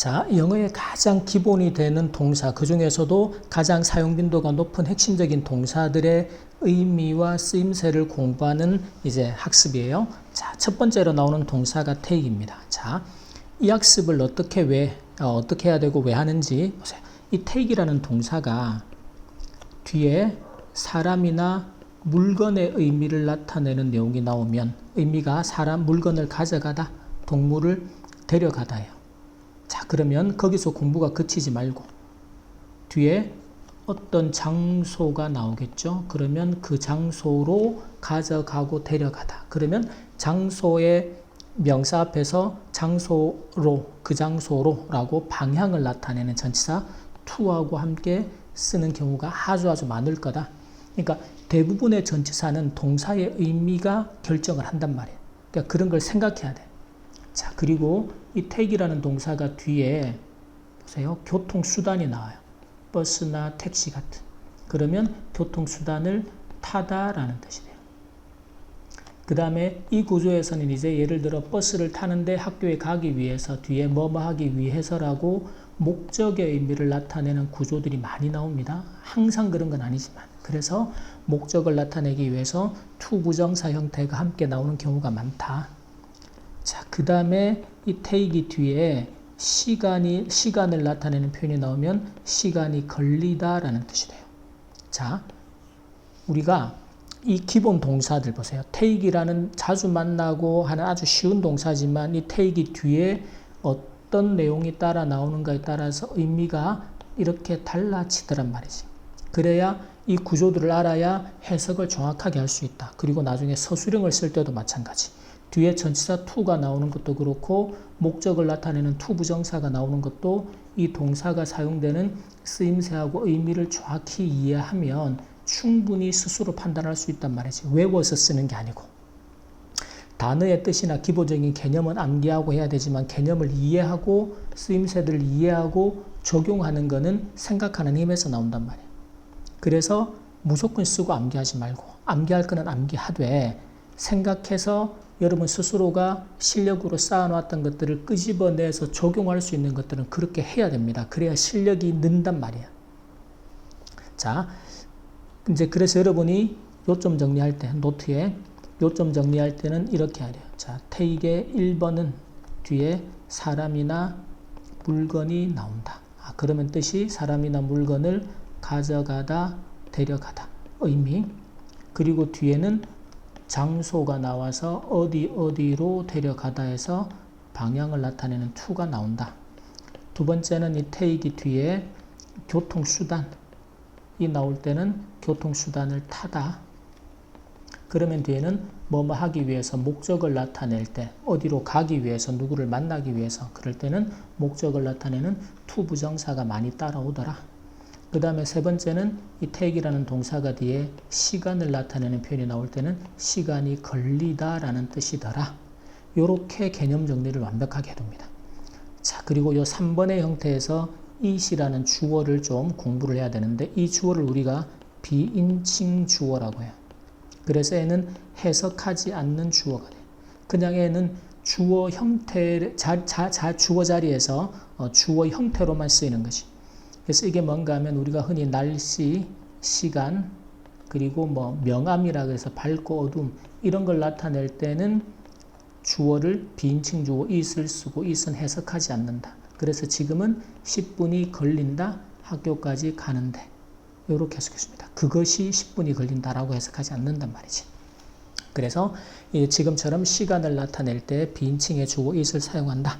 자, 영어의 가장 기본이 되는 동사, 그 중에서도 가장 사용 빈도가 높은 핵심적인 동사들의 의미와 쓰임새를 공부하는 이제 학습이에요. 자, 첫 번째로 나오는 동사가 take입니다. 자, 이 학습을 어떻게 해야 되고 왜 하는지 보세요. 이 take이라는 동사가 뒤에 사람이나 물건의 의미를 나타내는 내용이 나오면 의미가 사람, 물건을 가져가다, 동물을 데려가다예요. 자, 그러면 거기서 공부가 그치지 말고 뒤에 어떤 장소가 나오겠죠. 그러면 그 장소로 가져가고 데려가다. 그러면 장소의 명사 앞에서 장소로, 그 장소로 라고 방향을 나타내는 전치사 to하고 함께 쓰는 경우가 아주 많을 거다. 그러니까 대부분의 전치사는 동사의 의미가 결정을 한단 말이에요. 그러니까 그런 걸 생각해야 돼. 자, 그리고 이 take이라는 동사가 뒤에 보세요. 교통수단이 나와요. 버스나 택시 같은. 그러면 교통수단을 타다라는 뜻이 돼요. 그 다음에 이 구조에서는 이제 예를 들어 버스를 타는데 학교에 가기 위해서 뒤에 뭐뭐 하기 위해서라고 목적의 의미를 나타내는 구조들이 많이 나옵니다. 항상 그런 건 아니지만. 그래서 목적을 나타내기 위해서 to 부정사 형태가 함께 나오는 경우가 많다. 자, 그 다음에 이 take이 뒤에 시간을 나타내는 표현이 나오면 시간이 걸리다라는 뜻이 돼요. 자, 우리가 이 기본 동사들 보세요. take이라는 자주 만나고 하는 아주 쉬운 동사지만 이 take이 뒤에 어떤 내용이 따라 나오는가에 따라서 의미가 이렇게 달라지더란 말이지. 그래야 이 구조들을 알아야 해석을 정확하게 할 수 있다. 그리고 나중에 서술형을 쓸 때도 마찬가지. 뒤에 전치사 to가 나오는 것도 그렇고 목적을 나타내는 to 부정사가 나오는 것도 이 동사가 사용되는 쓰임새하고 의미를 정확히 이해하면 충분히 스스로 판단할 수 있단 말이지. 외워서 쓰는 게 아니고. 단어의 뜻이나 기본적인 개념은 암기하고 해야 되지만 개념을 이해하고 쓰임새들을 이해하고 적용하는 것은 생각하는 힘에서 나온단 말이에요. 그래서 무조건 쓰고 암기하지 말고 암기할 거는 암기하되 생각해서 여러분 스스로가 실력으로 쌓아놓았던 것들을 끄집어내서 적용할 수 있는 것들은 그렇게 해야 됩니다. 그래야 실력이 는단 말이에요. 자, 이제 그래서 여러분이 요점 정리할 때, 노트에 요점 정리할 때는 이렇게 하래요. 자, take의 1번은 뒤에 사람이나 물건이 나온다. 그러면 뜻이 사람이나 물건을 가져가다, 데려가다. 의미. 그리고 뒤에는 장소가 나와서 어디로 데려가다 해서 방향을 나타내는 to가 나온다. 두 번째는 이 take이 뒤에 교통수단이 나올 때는 교통수단을 타다. 그러면 뒤에는 뭐뭐 하기 위해서 목적을 나타낼 때 어디로 가기 위해서 누구를 만나기 위해서 그럴 때는 목적을 나타내는 to 부정사가 많이 따라오더라. 그 다음에 세 번째는 이 take이라는 동사가 뒤에 시간을 나타내는 표현이 나올 때는 시간이 걸리다라는 뜻이더라. 이렇게 개념 정리를 완벽하게 해둡니다. 자, 그리고 이 3번의 형태에서 it이라는 주어를 좀 공부를 해야 되는데 이 주어를 우리가 비인칭 주어라고 해요. 그래서 얘는 해석하지 않는 주어가 돼요. 그냥 얘는 주어 형태, 주어 자리에서 주어 형태로만 쓰이는 것이. 그래서 이게 뭔가 하면 우리가 흔히 날씨, 시간, 그리고 뭐 명암이라 그래서 밝고 어둠 이런 걸 나타낼 때는 주어를 비인칭 주어 it을 쓰고 it은 해석하지 않는다. 그래서 지금은 10분이 걸린다. 학교까지 가는데 이렇게 해석했습니다. 그것이 10분이 걸린다라고 해석하지 않는단 말이지. 그래서 지금처럼 시간을 나타낼 때 비인칭의 주어 it을 사용한다.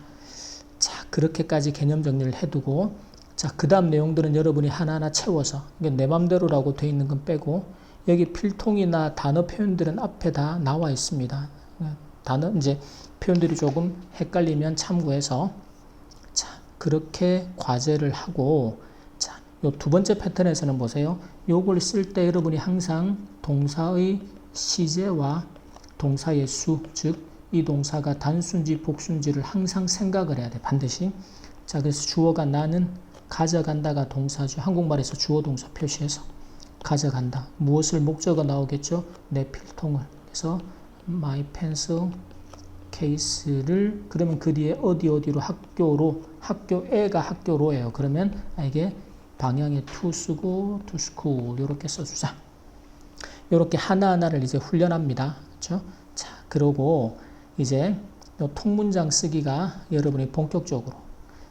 자, 그렇게까지 개념 정리를 해두고 자, 그 다음 내용들은 여러분이 하나하나 채워서 내 맘대로라고 되어 있는 건 빼고 여기 필통이나 단어 표현들은 앞에 다 나와 있습니다. 단어 이제 표현들이 조금 헷갈리면 참고해서 자, 그렇게 과제를 하고 자, 요 두 번째 패턴에서는 보세요. 요걸 쓸 때 여러분이 항상 동사의 시제와 동사의 수, 즉 이 동사가 단수인지 복수인지를 항상 생각을 해야 돼. 반드시. 자, 그래서 주어가 나는 가져간다가 동사죠. 한국말에서 주어 동사 표시해서 가져간다. 무엇을 목적어 나오겠죠? 내 필통을. 그래서 my pencil 케이스를 그러면 그 뒤에 어디로 학교에가 학교로예요. 그러면 이게 방향에 to 쓰고 to school 이렇게 써주자. 이렇게 하나하나를 이제 훈련합니다. 그렇죠? 자, 그러고 이제 요 통문장 쓰기가 여러분이 본격적으로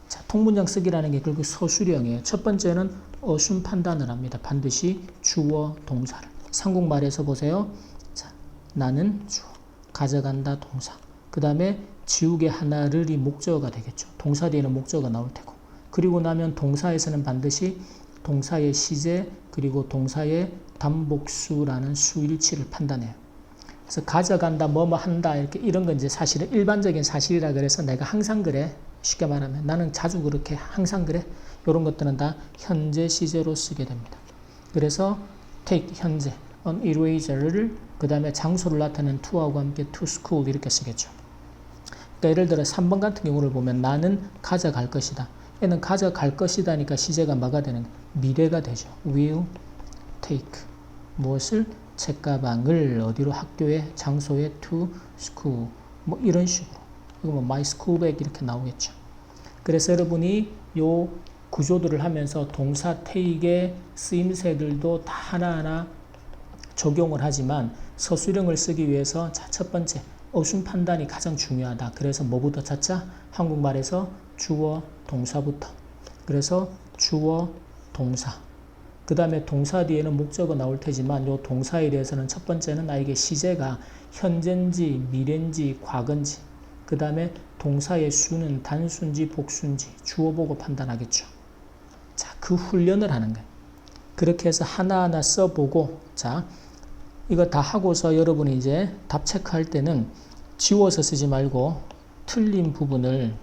자, 통문장 쓰기라는 게 결국 서술형이에요. 첫 번째는 어순 판단을 합니다. 반드시 주어 동사를. 삼국말에서 보세요. 자, 나는 주어, 가져간다 동사. 그 다음에 지우개 하나를이 목적어가 되겠죠. 동사 뒤에는 목적어가 나올 테고. 그리고 나면 동사에서는 반드시 동사의 시제 그리고 동사의 단복수라는 수일치를 판단해요. 그래서 가져간다, 뭐뭐 한다 이렇게 이런 건 이제 사실은 일반적인 사실이라 그래서 내가 항상 그래. 쉽게 말하면 나는 자주 그렇게 항상 그래. 이런 것들은 다 현재 시제로 쓰게 됩니다. 그래서 take 현재, an eraser를 그 다음에 장소를 나타내는 to하고 함께 to school 이렇게 쓰겠죠. 그러니까 예를 들어 3번 같은 경우를 보면 나는 가져갈 것이다. 얘는 가져갈 것이다니까 시제가 뭐가 되는 거예요? 미래가 되죠. will take 무엇을? 책가방을 어디로? 학교에, 장소에, to school 뭐 이런 식으로 이거 뭐 my school bag 이렇게 나오겠죠. 그래서 여러분이 요 구조들을 하면서 동사 take의 쓰임새들도 다 하나하나 적용을 하지만 서술형을 쓰기 위해서 자, 첫 번째 어순 판단이 가장 중요하다. 그래서 뭐부터 찾자? 한국말에서 주어 동사부터. 그래서 주어 동사. 그 다음에 동사 뒤에는 목적어 나올 테지만 이 동사에 대해서는 첫 번째는 나에게 시제가 현재인지 미래인지 과거인지 그 다음에 동사의 수는 단수인지 복수인지 주어 보고 판단하겠죠. 자, 그 훈련을 하는 거예요. 그렇게 해서 하나하나 써보고 자, 이거 다 하고서 여러분이 이제 답 체크할 때는 지워서 쓰지 말고 틀린 부분을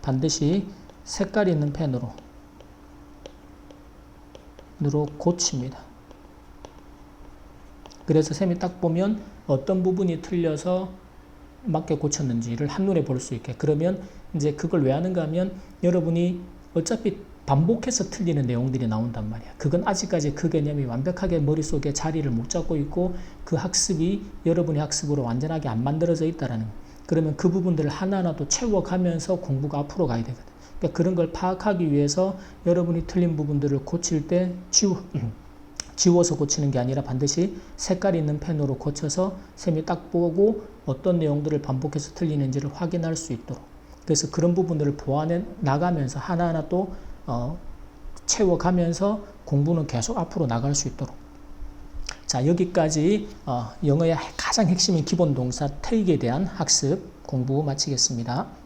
반드시 색깔 있는 펜으로 고칩니다. 그래서 쌤이 딱 보면 어떤 부분이 틀려서 맞게 고쳤는지를 한눈에 볼 수 있게. 그러면 이제 그걸 왜 하는가 하면 여러분이 어차피 반복해서 틀리는 내용들이 나온단 말이야. 그건 아직까지 그 개념이 완벽하게 머릿속에 자리를 못 잡고 있고 그 학습이 여러분의 학습으로 완전하게 안 만들어져 있다라는 거예요. 그러면 그 부분들을 하나하나 또 채워가면서 공부가 앞으로 가야 되거든. 그러니까 그런 걸 파악하기 위해서 여러분이 틀린 부분들을 고칠 때 지워서 고치는 게 아니라 반드시 색깔 있는 펜으로 고쳐서 쌤이 딱 보고 어떤 내용들을 반복해서 틀리는지를 확인할 수 있도록. 그래서 그런 부분들을 보완해 나가면서 하나하나 또 채워가면서 공부는 계속 앞으로 나갈 수 있도록. 자, 여기까지 영어의 가장 핵심인 기본 동사 take에 대한 학습 공부 마치겠습니다.